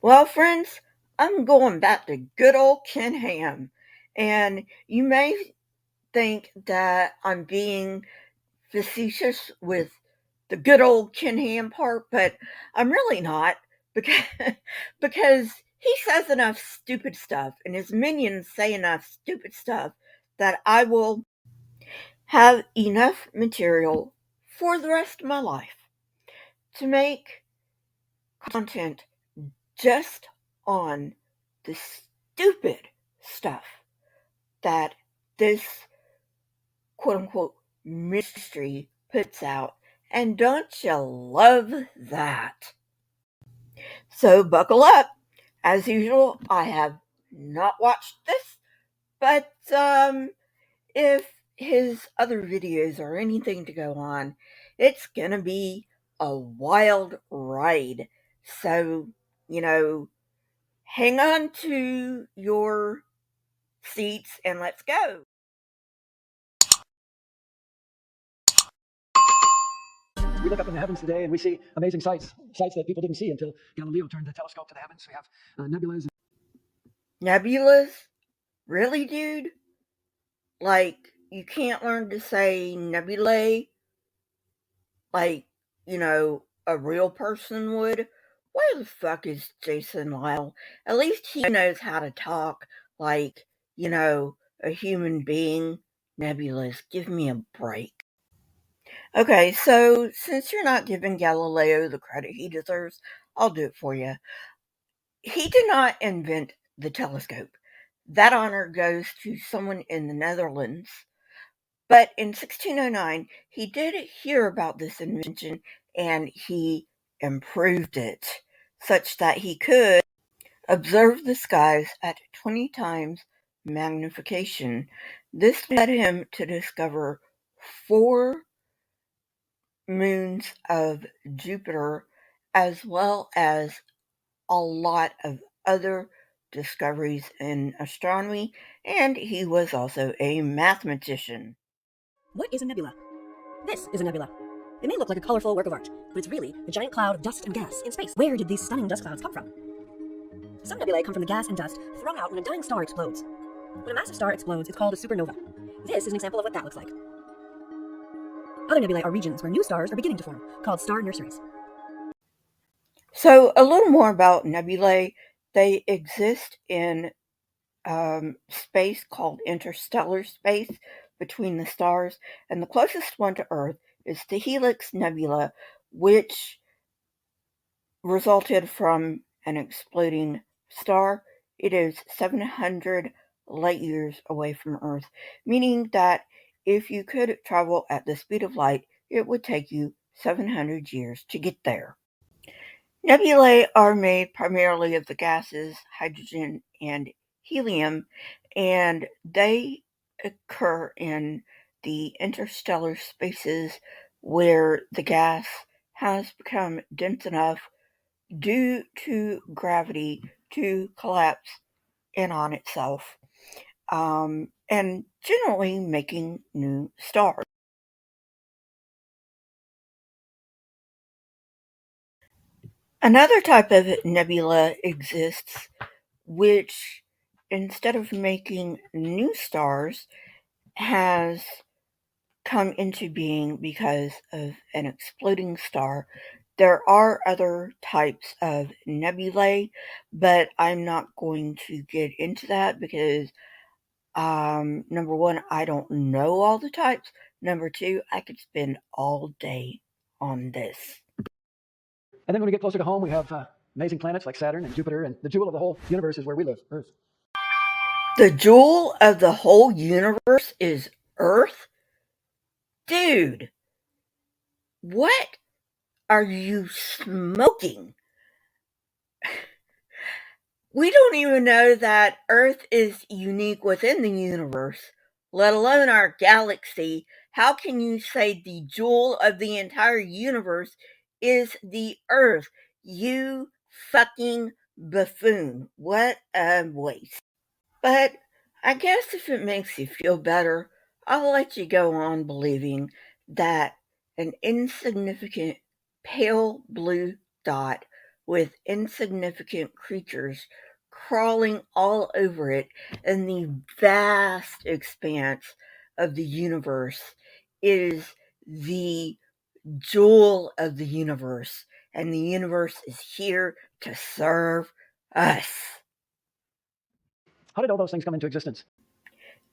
Well, friends, I'm going back to good old Ken Ham. And you may think that I'm being facetious with the good old Ken Ham part, but I'm really not because, because he says enough stupid stuff and his minions say enough stupid stuff that I will have enough material for the rest of my life to make content just on the stupid stuff that this quote unquote mystery puts out. And don't you love that? So buckle up. As usual, I have not watched this, but if his other videos are anything to go on, it's gonna be a wild ride. So, you know, hang on to your seats and let's go. We look up in the heavens today and we see amazing sights that people didn't see until Galileo turned the telescope to the heavens. We have nebulas. Nebulas? Really, dude? Like, you can't learn to say nebulae like, a real person would? Where the fuck is Jason Lyle? At least he knows how to talk like, a human being. Nebulas, give me a break. Okay, so since you're not giving Galileo the credit he deserves, I'll do it for you. He did not invent the telescope. That honor goes to someone in the Netherlands. But in 1609, he did hear about this invention and he improved it such that he could observe the skies at 20 times magnification. This led him to discover 4 moons of Jupiter as well as a lot of other discoveries in astronomy, and he was also a mathematician. What is a nebula? This is a nebula. It may look like a colorful work of art, but it's really a giant cloud of dust and gas in space. Where did these stunning dust clouds come from? Some nebulae come from the gas and dust thrown out when a dying star explodes. When a massive star explodes, it's called a supernova. This is an example of what that looks like. Other nebulae are regions where new stars are beginning to form, called star nurseries. So, a little more about nebulae. They exist in space called interstellar space between the stars, and the closest one to Earth is the Helix Nebula, which resulted from an exploding star. It is 700 light years away from Earth, meaning that if you could travel at the speed of light, it would take you 700 years to get there. Nebulae are made primarily of the gases hydrogen and helium, and they occur in the interstellar spaces where the gas has become dense enough due to gravity to collapse in on itself, and generally making new stars. Another type of nebula exists which, instead of making new stars, has come into being because of an exploding star. There are other types of nebulae, but I'm not going to get into that because, number one, I don't know all the types. Number two, I could spend all day on this. And then when we get closer to home, we have amazing planets like Saturn and Jupiter, and the jewel of the whole universe is where we live, Earth. The jewel of the whole universe is Earth? Dude, what are you smoking? We don't even know that Earth is unique within the universe, let alone our galaxy. How can you say the jewel of the entire universe is the Earth? You fucking buffoon. What a waste. But I guess if it makes you feel better, I'll let you go on believing that an insignificant pale blue dot with insignificant creatures crawling all over it in the vast expanse of the universe is the jewel of the universe, and the universe is here to serve us. How did all those things come into existence?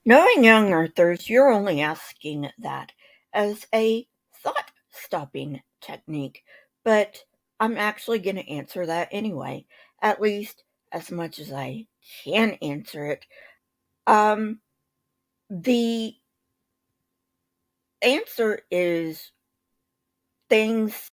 Knowing young earthers, you're only asking that as a thought stopping technique, but I'm actually going to answer that anyway, at least as much as I can answer it. The answer is things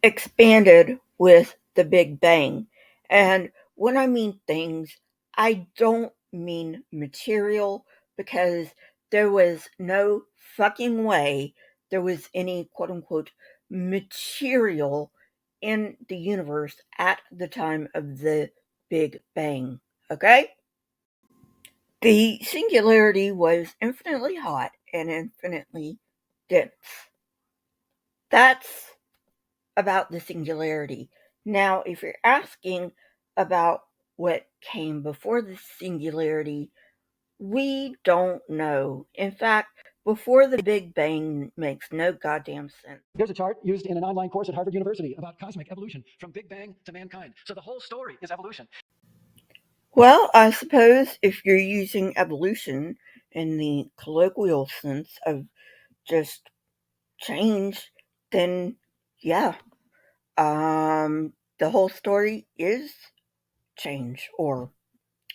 expanded with the Big Bang. And when I mean things, I don't mean material, because there was no fucking way there was any quote unquote material in the universe at the time of the Big Bang. Okay? The singularity was infinitely hot and infinitely dense. That's about the singularity. Now, if you're asking about what came before the singularity, we don't know. In fact, before the Big Bang makes no goddamn sense. There's a chart used in an online course at Harvard University about cosmic evolution from Big Bang to mankind. So the whole story is evolution. Well, I suppose if you're using evolution in the colloquial sense of just change, then yeah, the whole story is change, or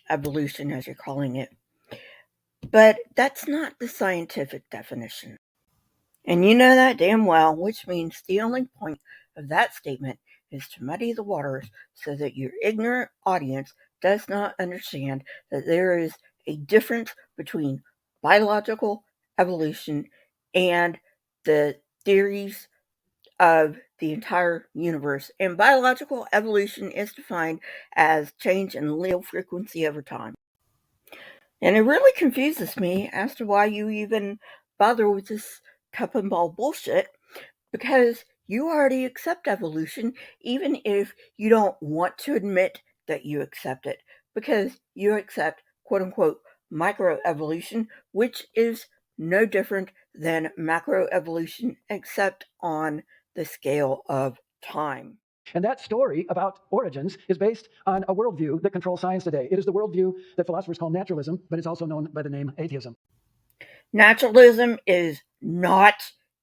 evolution as you're calling it. But that's not the scientific definition. And you know that damn well, which means the only point of that statement is to muddy the waters so that your ignorant audience does not understand that there is a difference between biological evolution and the theories of the entire universe. And biological evolution is defined as change in allele frequency over time. And it really confuses me as to why you even bother with this cup and ball bullshit, because you already accept evolution, even if you don't want to admit that you accept it, because you accept quote unquote microevolution, which is no different than macroevolution, except on the scale of time. And that story about origins is based on a worldview that controls science today. It is the worldview that philosophers call naturalism, but it's also known by the name atheism. Naturalism is not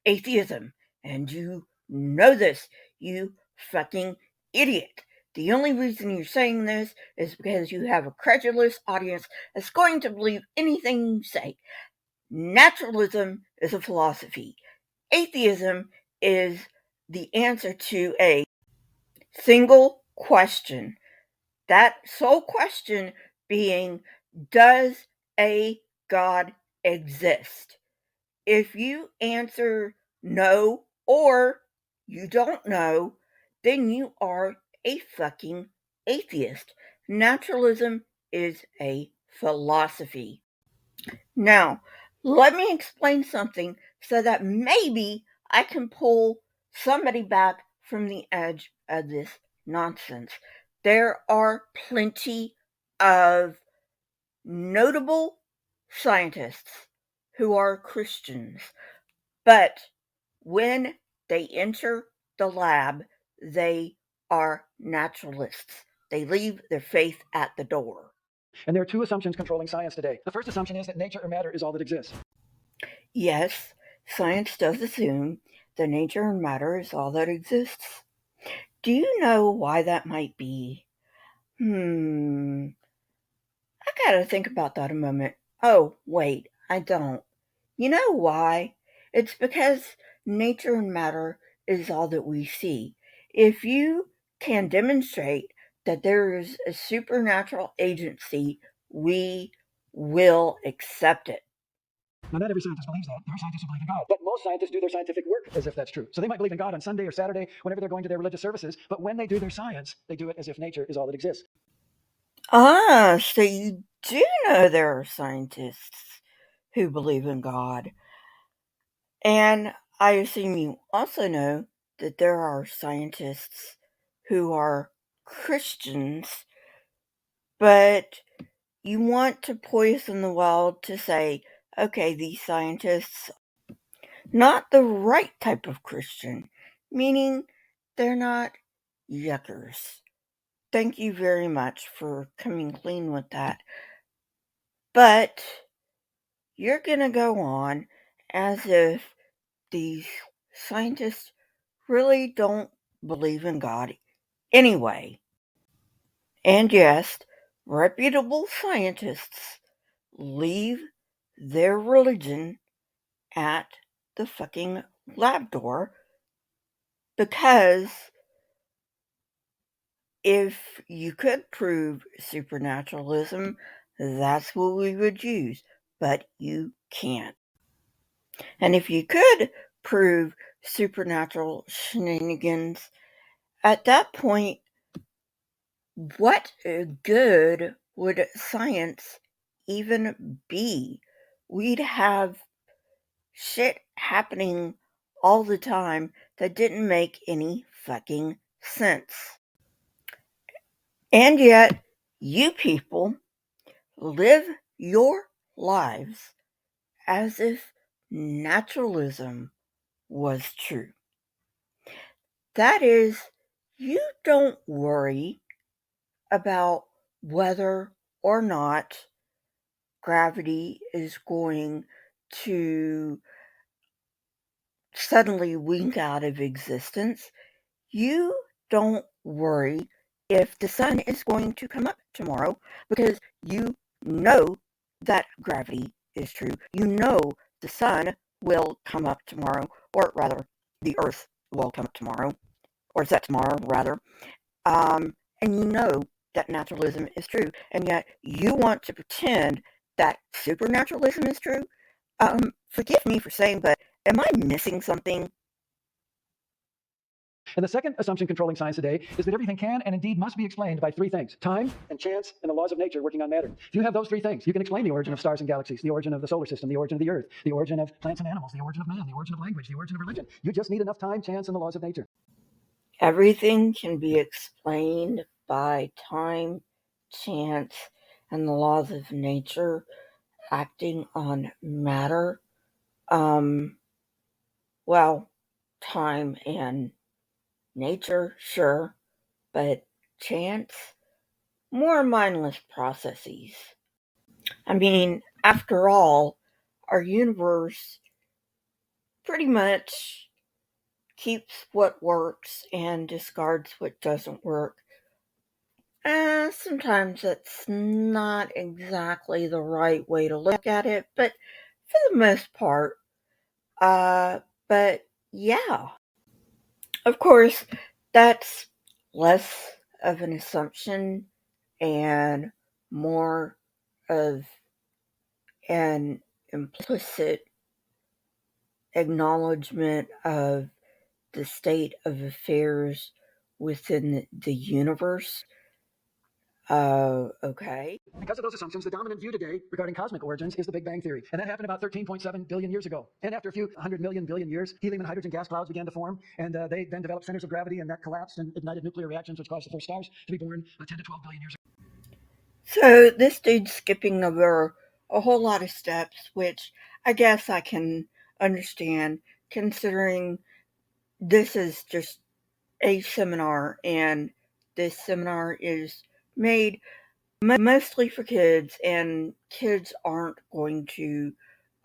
atheism, and you know this, you fucking idiot. The only reason you're saying this is because you have a credulous audience that's going to believe anything you say. Naturalism is a philosophy. Atheism is the answer to a single question. That sole question being, does a God exist? If you answer no, or you don't know, then you are a fucking atheist. Naturalism is a philosophy. Now, let me explain something so that maybe I can pull somebody back from the edge of this nonsense. There are plenty of notable scientists who are Christians, but when they enter the lab, they are naturalists. They leave their faith at the door. And there are two assumptions controlling science today. The first assumption is that nature or matter is all that exists. Yes, science does assume that nature and matter is all that exists. Do you know why that might be? I gotta think about that a moment. Oh, wait, I don't. You know why? It's because nature and matter is all that we see. If you can demonstrate that there is a supernatural agency, we will accept it. Now, not every scientist believes that. There are scientists who believe in God. But most scientists do their scientific work as if that's true. So they might believe in God on Sunday or Saturday, whenever they're going to their religious services. But when they do their science, they do it as if nature is all that exists. Ah, so you do know there are scientists who believe in God. And I assume you also know that there are scientists who are Christians, but you want to poison the well to say, okay, these scientists, not the right type of Christian, meaning they're not yuckers. Thank you very much for coming clean with that. But you're going to go on as if these scientists really don't believe in God anyway. And yes, reputable scientists leave their religion at the fucking lab door because if you could prove supernaturalism, that's what we would use. But you can't. And if you could prove supernatural shenanigans, at that point, what good would science even be? We'd have shit happening all the time that didn't make any fucking sense. And yet, you people live your lives as if naturalism was true. That is, you don't worry about whether or not gravity is going to suddenly wink out of existence. You don't worry if the sun is going to come up tomorrow because you know that gravity is true. You know the sun will come up tomorrow, or rather, the earth will come up tomorrow, or set tomorrow, rather. And you know that naturalism is true, and yet you want to pretend that supernaturalism is true. Forgive me for saying, but am I missing something? And the second assumption controlling science today is that everything can and indeed must be explained by three things: time and chance and the laws of nature working on matter. If you have those three things, you can explain the origin of stars and galaxies, the origin of the solar system, the origin of the earth, the origin of plants and animals, the origin of man, the origin of language, the origin of religion. You just need enough time, chance, and the laws of nature. Everything can be explained by time, chance, and the laws of nature acting on matter. Um, well, time and nature, sure, but chance, more mindless processes. I mean, after all, our universe pretty much keeps what works and discards what doesn't work. Sometimes that's not exactly the right way to look at it, but for the most part, uh, but yeah. Of course, that's less of an assumption and more of an implicit acknowledgement of the state of affairs within the universe. Okay. Because of those assumptions, the dominant view today regarding cosmic origins is the Big Bang Theory. And that happened about 13.7 billion years ago. And after a few 100 million billion years, helium and hydrogen gas clouds began to form, and they then developed centers of gravity, and that collapsed and ignited nuclear reactions, which caused the first stars to be born 10 to 12 billion years ago. So this dude's skipping over a whole lot of steps, which I guess I can understand considering this is just a seminar and this seminar is made mostly for kids and kids aren't going to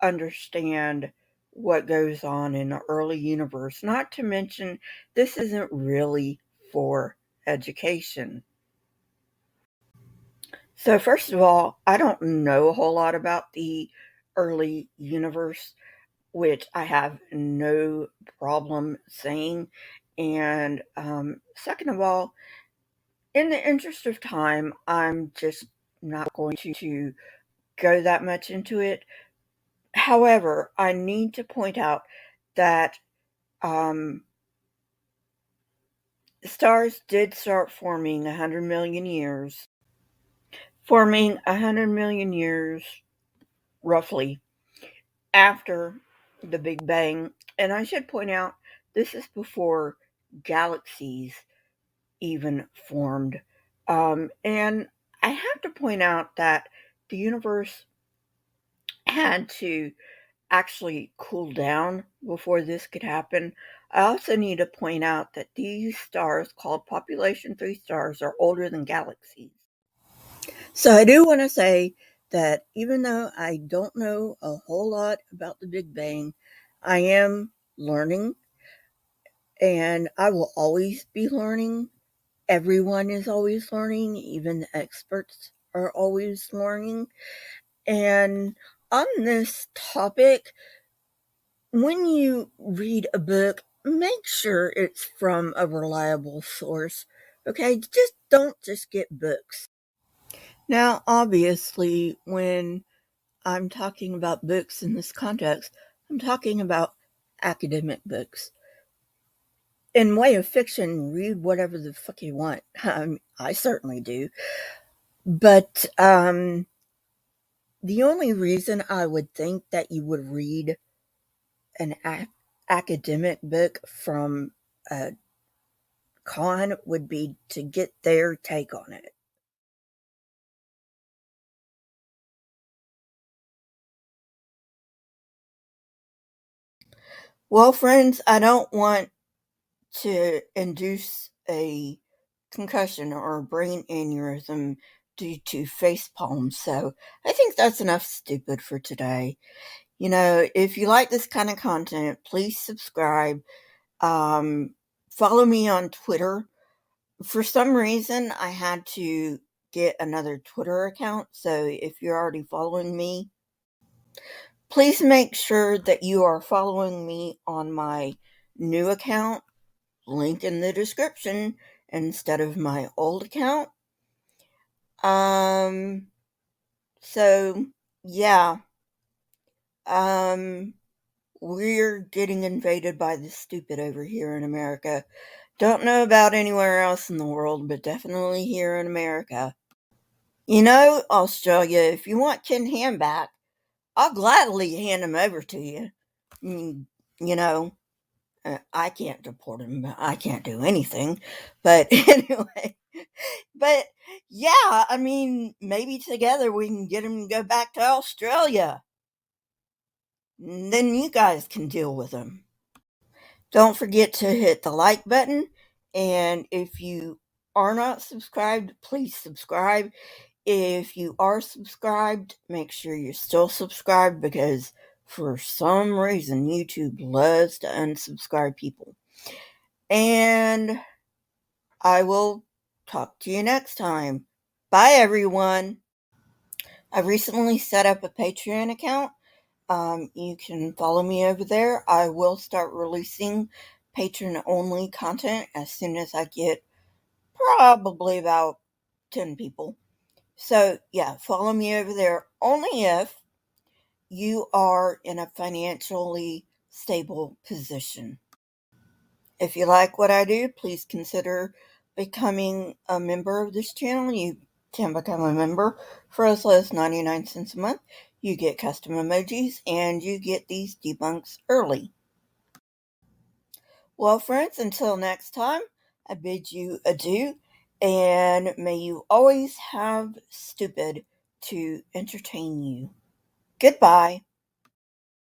understand what goes on in the early universe. Not to mention, this isn't really for education. So, first of all, I don't know a whole lot about the early universe, which I have no problem saying. And second of all, in the interest of time, I'm just not going to go that much into it. However, I need to point out that um, stars did start forming 100 million years roughly after the Big Bang. And I should point out, this is before galaxies even formed. And I have to point out that the universe had to actually cool down before this could happen. I also need to point out that these stars, called population 3 stars, are older than galaxies. So I do want to say that even though I don't know a whole lot about the Big Bang, I am learning and I will always be learning. Everyone is always learning, even the experts are always learning. And on this topic, when you read a book, make sure it's from a reliable source. Okay, just don't just get books. Now, obviously, when I'm talking about books in this context, I'm talking about academic books. In way of fiction, read whatever the fuck you want. I certainly do. But the only reason I would think that you would read an academic book from a con would be to get their take on it. Well, friends, I don't want to induce a concussion or a brain aneurysm due to face palms, so I think that's enough stupid for today. You know, if you like this kind of content, please subscribe. Um, Follow me on Twitter. For some reason, I had to get another Twitter account, so if you're already following me, please make sure that you are following me on my new account, link in the description, instead of my old account. Um, so yeah, um, we're getting invaded by the stupid over here in America. Don't know about anywhere else in the world, but definitely here in America. You know, Australia, if you want Ken Ham back, I'll gladly hand him over to you. You know, I can't deport him. I can't do anything. But anyway, but yeah, I mean, maybe together we can get him to go back to Australia. Then you guys can deal with him. Don't forget to hit the like button. And if you are not subscribed, please subscribe. If you are subscribed, make sure you're still subscribed because for some reason YouTube loves to unsubscribe people. And I will talk to you next time. Bye, everyone. I recently set up a Patreon account. You can follow me over there. I will start releasing patron only content as soon as I get probably about 10 people. So, yeah, follow me over there only if you are in a financially stable position. If you like what I do, please consider becoming a member of this channel. You can become a member for as low as 99 cents a month. You get custom emojis and you get these debunks early. Well, friends, until next time, I bid you adieu, and may you always have stupid to entertain you. Goodbye.